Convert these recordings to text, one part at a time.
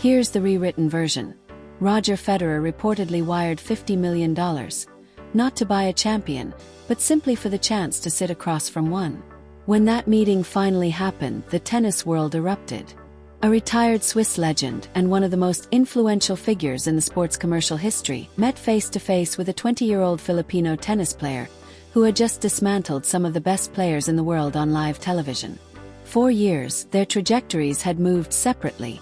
Here's the rewritten version. Roger Federer reportedly wired $50 million, not to buy a champion, but simply for the chance to sit across from one. When that meeting finally happened, the tennis world erupted. A retired Swiss legend and one of the most influential figures in the sport's commercial history met face-to-face with a 20-year-old Filipino tennis player who had just dismantled some of the best players in the world on live television. 4 years, their trajectories had moved separately,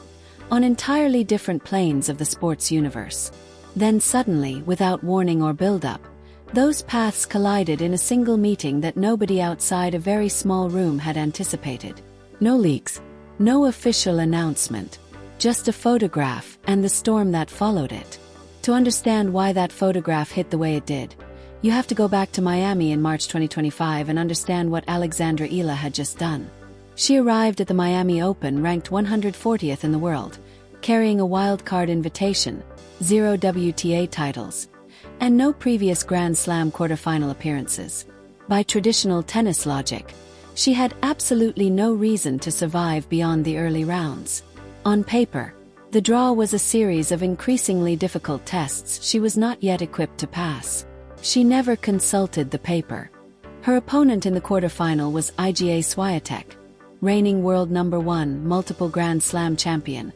on entirely different planes of the sports universe. Then suddenly, without warning or build-up, those paths collided in a single meeting that nobody outside a very small room had anticipated. No leaks, no official announcement, just a photograph and the storm that followed it. To understand why that photograph hit the way it did, you have to go back to Miami in March 2025 and understand what Alex Eala had just done. She arrived at the Miami Open ranked 140th in the world, carrying a wildcard invitation, 0 WTA titles, and no previous Grand Slam quarterfinal appearances. By traditional tennis logic, she had absolutely no reason to survive beyond the early rounds. On paper, the draw was a series of increasingly difficult tests she was not yet equipped to pass. She never consulted the paper. Her opponent in the quarterfinal was Iga Swiatek, reigning world number 1, multiple Grand Slam champion,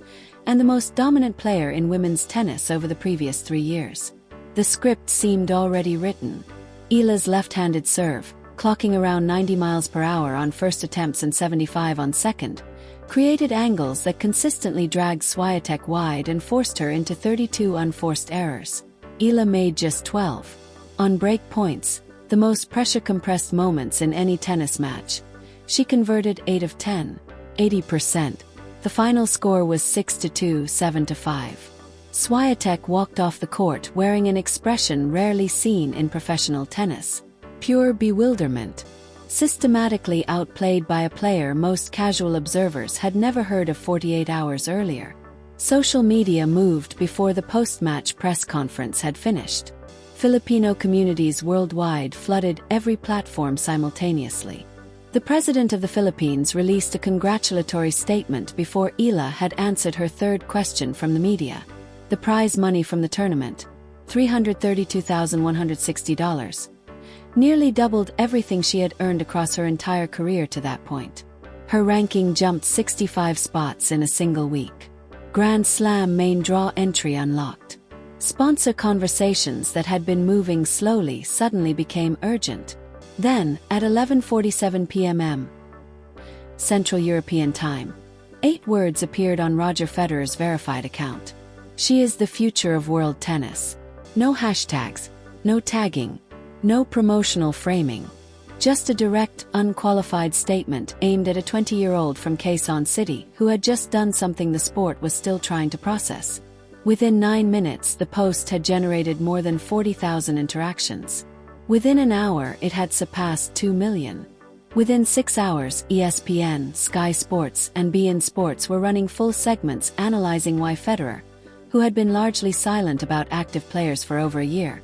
and the most dominant player in women's tennis over the previous 3 years. The script seemed already written. Eala's left-handed serve, clocking around 90 miles per hour on first attempts and 75 on second, created angles that consistently dragged Swiatek wide and forced her into 32 unforced errors. Eala made just 12. On break points, the most pressure-compressed moments in any tennis match, she converted 8 of 10, 80%. The final score was 6-2, 7-5. Swiatek walked off the court wearing an expression rarely seen in professional tennis. Pure bewilderment. Systematically outplayed by a player most casual observers had never heard of 48 hours earlier. Social media moved before the post-match press conference had finished. Filipino communities worldwide flooded every platform simultaneously. The president of the Philippines released a congratulatory statement before Eala had answered her third question from the media. The prize money from the tournament, $332,160, nearly doubled everything she had earned across her entire career to that point. Her ranking jumped 65 spots in a single week. Grand Slam main draw entry unlocked. Sponsor conversations that had been moving slowly suddenly became urgent. Then, at 11:47 p.m. Central European Time, 8 words appeared on Roger Federer's verified account. She is the future of world tennis. No hashtags, no tagging, no promotional framing. Just a direct, unqualified statement aimed at a 20-year-old from Quezon City who had just done something the sport was still trying to process. Within 9 minutes, the post had generated more than 40,000 interactions. Within an hour, it had surpassed 2 million. Within 6 hours, ESPN, Sky Sports, and beIN Sports were running full segments analyzing why Federer, who had been largely silent about active players for over a year,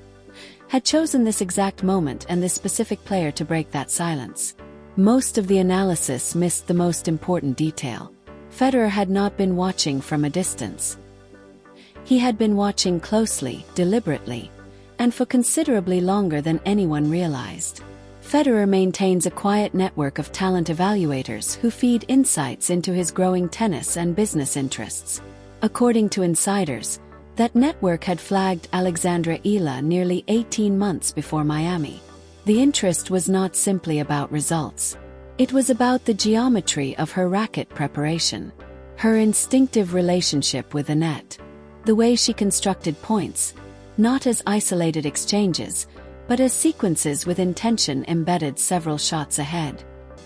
had chosen this exact moment and this specific player to break that silence. Most of the analysis missed the most important detail. Federer had not been watching from a distance. He had been watching closely, deliberately, and for considerably longer than anyone realized. Federer maintains a quiet network of talent evaluators who feed insights into his growing tennis and business interests. According to insiders, that network had flagged Alex Eala nearly 18 months before Miami. The interest was not simply about results. It was about the geometry of her racket preparation, her instinctive relationship with the net, the way she constructed points, not as isolated exchanges, but as sequences with intention embedded several shots ahead.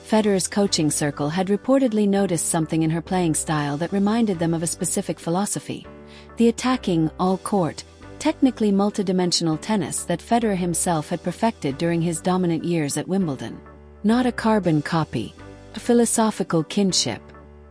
Federer's coaching circle had reportedly noticed something in her playing style that reminded them of a specific philosophy: the attacking, all-court, technically multidimensional tennis that Federer himself had perfected during his dominant years at Wimbledon. Not a carbon copy, a philosophical kinship.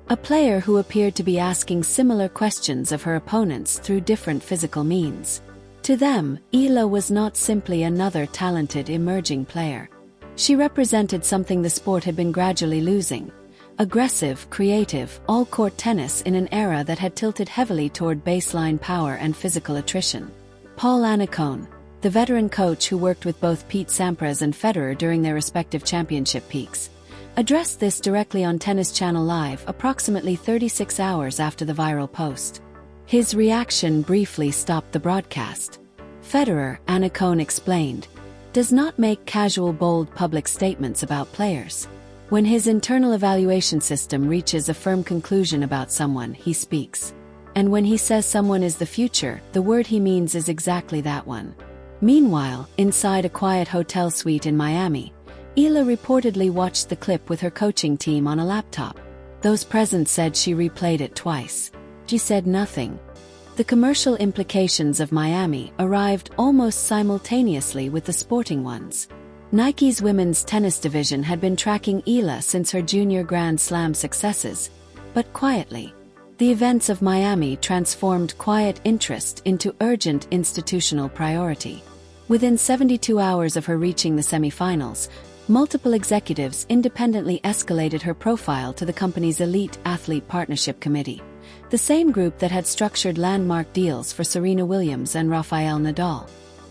A player who appeared to be asking similar questions of her opponents through different physical means. To them, Eala was not simply another talented emerging player. She represented something the sport had been gradually losing: Aggressive, creative, all-court tennis in an era that had tilted heavily toward baseline power and physical attrition. Paul Annacone, the veteran coach who worked with both Pete Sampras and Federer during their respective championship peaks, addressed this directly on Tennis Channel Live approximately 36 hours after the viral post. His reaction briefly stopped the broadcast. Federer, Annacone explained, does not make casual bold public statements about players. When his internal evaluation system reaches a firm conclusion about someone, he speaks. And when he says someone is the future, the word he means is exactly that one. Meanwhile, inside a quiet hotel suite in Miami, Eala reportedly watched the clip with her coaching team on a laptop. Those present said she replayed it twice. She said nothing. The commercial implications of Miami arrived almost simultaneously with the sporting ones. Nike's women's tennis division had been tracking Eala since her junior Grand Slam successes, but quietly. The events of Miami transformed quiet interest into urgent institutional priority. Within 72 hours of her reaching the semifinals, multiple executives independently escalated her profile to the company's Elite Athlete Partnership Committee, the same group that had structured landmark deals for Serena Williams and Rafael Nadal.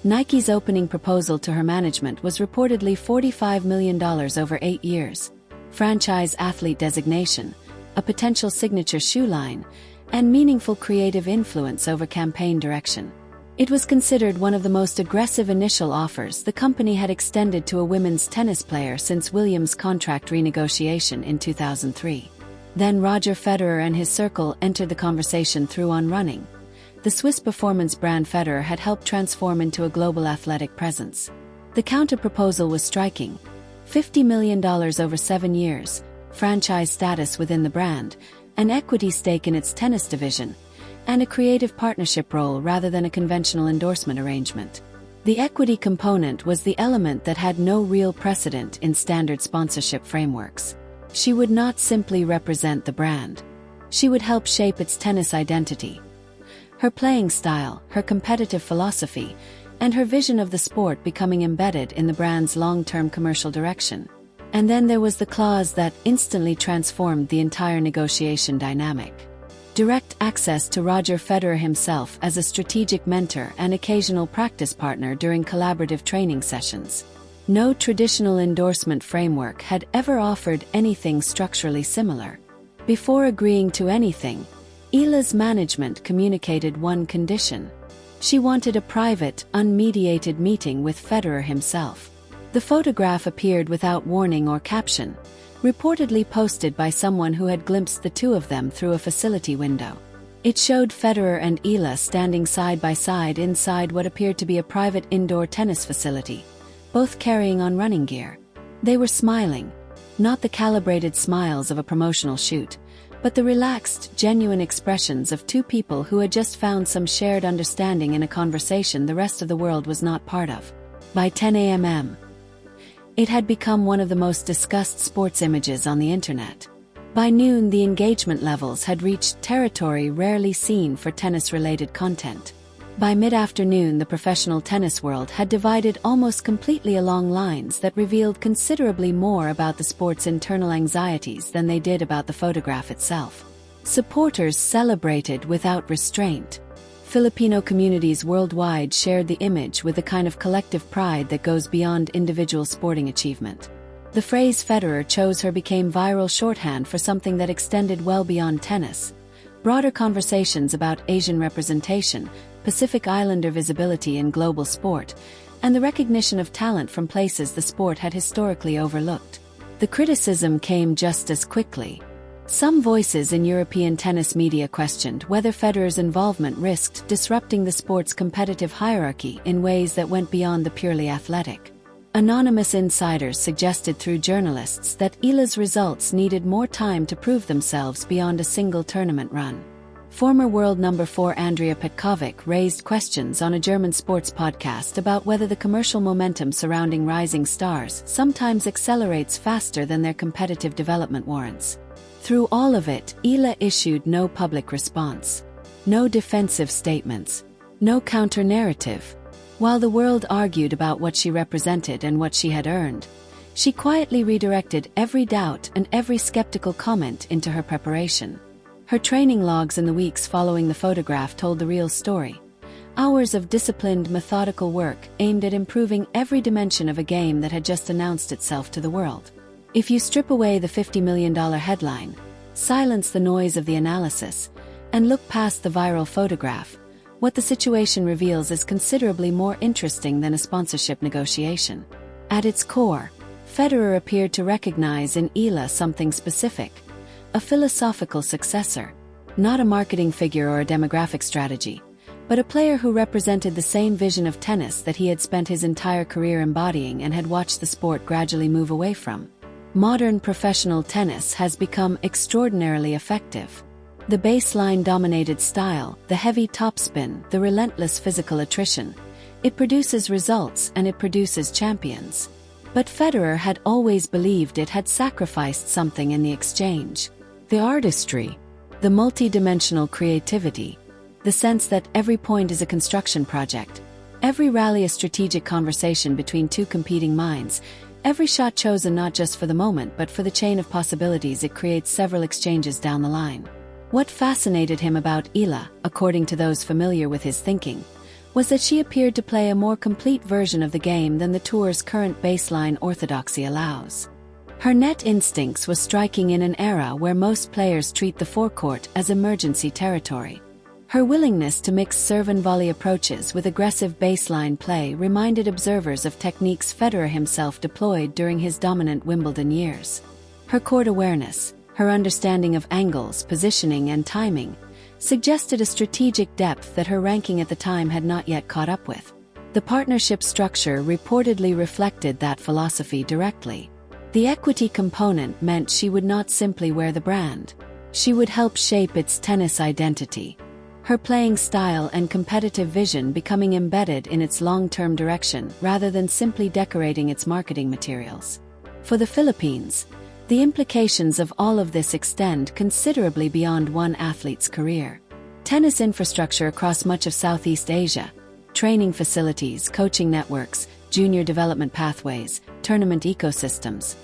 Nike's opening proposal to her management was reportedly $45 million over 8 years, franchise athlete designation, a potential signature shoe line, and meaningful creative influence over campaign direction. It was considered one of the most aggressive initial offers the company had extended to a women's tennis player since Williams' contract renegotiation in 2003. Then Roger Federer and his circle entered the conversation through On Running. The Swiss performance brand Federer had helped transform into a global athletic presence. The counter-proposal was striking. $50 million over 7 years, franchise status within the brand, an equity stake in its tennis division, and a creative partnership role rather than a conventional endorsement arrangement. The equity component was the element that had no real precedent in standard sponsorship frameworks. She would not simply represent the brand. She would help shape its tennis identity. Her playing style, her competitive philosophy, and her vision of the sport becoming embedded in the brand's long-term commercial direction. And then there was the clause that instantly transformed the entire negotiation dynamic. Direct access to Roger Federer himself as a strategic mentor and occasional practice partner during collaborative training sessions. No traditional endorsement framework had ever offered anything structurally similar. Before agreeing to anything, Eala's management communicated one condition. She wanted a private, unmediated meeting with Federer himself. The photograph appeared without warning or caption, reportedly posted by someone who had glimpsed the two of them through a facility window. It showed Federer and Eala standing side by side inside what appeared to be a private indoor tennis facility, both carrying on running gear. They were smiling, not the calibrated smiles of a promotional shoot, but the relaxed, genuine expressions of two people who had just found some shared understanding in a conversation the rest of the world was not part of. By 10 a.m., it had become one of the most discussed sports images on the internet. By noon, the engagement levels had reached territory rarely seen for tennis-related content. By mid-afternoon, the professional tennis world had divided almost completely along lines that revealed considerably more about the sport's internal anxieties than they did about the photograph itself. Supporters celebrated without restraint. Filipino communities worldwide shared the image with the kind of collective pride that goes beyond individual sporting achievement. The phrase Federer chose her became viral shorthand for something that extended well beyond tennis. Broader conversations about Asian representation, Pacific Islander visibility in global sport, and the recognition of talent from places the sport had historically overlooked. The criticism came just as quickly. Some voices in European tennis media questioned whether Federer's involvement risked disrupting the sport's competitive hierarchy in ways that went beyond the purely athletic. Anonymous insiders suggested through journalists that Eala's results needed more time to prove themselves beyond a single tournament run. Former world number 4 Andrea Petkovic raised questions on a German sports podcast about whether the commercial momentum surrounding rising stars sometimes accelerates faster than their competitive development warrants. Through all of it, Eala issued no public response. No defensive statements. No counter-narrative. While the world argued about what she represented and what she had earned, She quietly redirected every doubt and every skeptical comment into her preparation. Her training logs in the weeks following the photograph told the real story. Hours of disciplined, methodical work aimed at improving every dimension of a game that had just announced itself to the world. If you strip away the $50 million headline, silence the noise of the analysis, and look past the viral photograph, what the situation reveals is considerably more interesting than a sponsorship negotiation. At its core, Federer appeared to recognize in Eala something specific, a philosophical successor, not a marketing figure or a demographic strategy, but a player who represented the same vision of tennis that he had spent his entire career embodying and had watched the sport gradually move away from. Modern professional tennis has become extraordinarily effective. The baseline-dominated style, the heavy topspin, the relentless physical attrition. It produces results and it produces champions. But Federer had always believed it had sacrificed something in the exchange. The artistry, the multi-dimensional creativity, the sense that every point is a construction project, every rally a strategic conversation between two competing minds, every shot chosen not just for the moment but for the chain of possibilities it creates several exchanges down the line. What fascinated him about Eala, according to those familiar with his thinking, was that she appeared to play a more complete version of the game than the tour's current baseline orthodoxy allows. Her net instincts was striking in an era where most players treat the forecourt as emergency territory. Her willingness to mix serve and volley approaches with aggressive baseline play reminded observers of techniques Federer himself deployed during his dominant Wimbledon years. Her court awareness, her understanding of angles, positioning, and timing, suggested a strategic depth that her ranking at the time had not yet caught up with. The partnership structure reportedly reflected that philosophy directly. The equity component meant she would not simply wear the brand. She would help shape its tennis identity, her playing style and competitive vision becoming embedded in its long-term direction rather than simply decorating its marketing materials. For the Philippines, the implications of all of this extend considerably beyond one athlete's career. Tennis infrastructure across much of Southeast Asia, training facilities, coaching networks, junior development pathways, tournament ecosystems,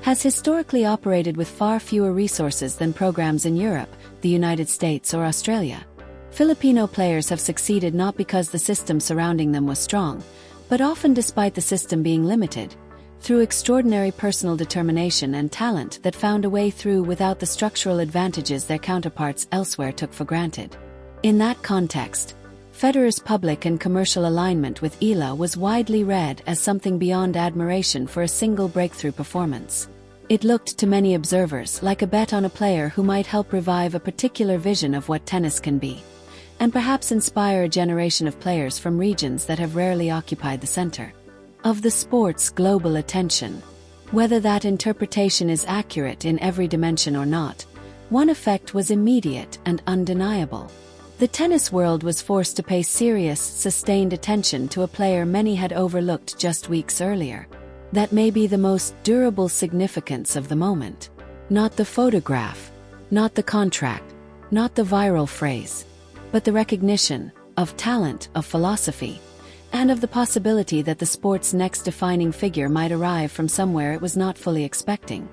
has historically operated with far fewer resources than programs in Europe, the United States, or Australia. Filipino players have succeeded not because the system surrounding them was strong, but often despite the system being limited, through extraordinary personal determination and talent that found a way through without the structural advantages their counterparts elsewhere took for granted. In that context, Federer's public and commercial alignment with Eala was widely read as something beyond admiration for a single breakthrough performance. It looked to many observers like a bet on a player who might help revive a particular vision of what tennis can be, and perhaps inspire a generation of players from regions that have rarely occupied the center of the sport's global attention. Whether that interpretation is accurate in every dimension or not, one effect was immediate and undeniable. The tennis world was forced to pay serious, sustained attention to a player many had overlooked just weeks earlier. That may be the most durable significance of the moment. Not the photograph, not the contract, not the viral phrase, but the recognition of talent, of philosophy, and of the possibility that the sport's next defining figure might arrive from somewhere it was not fully expecting.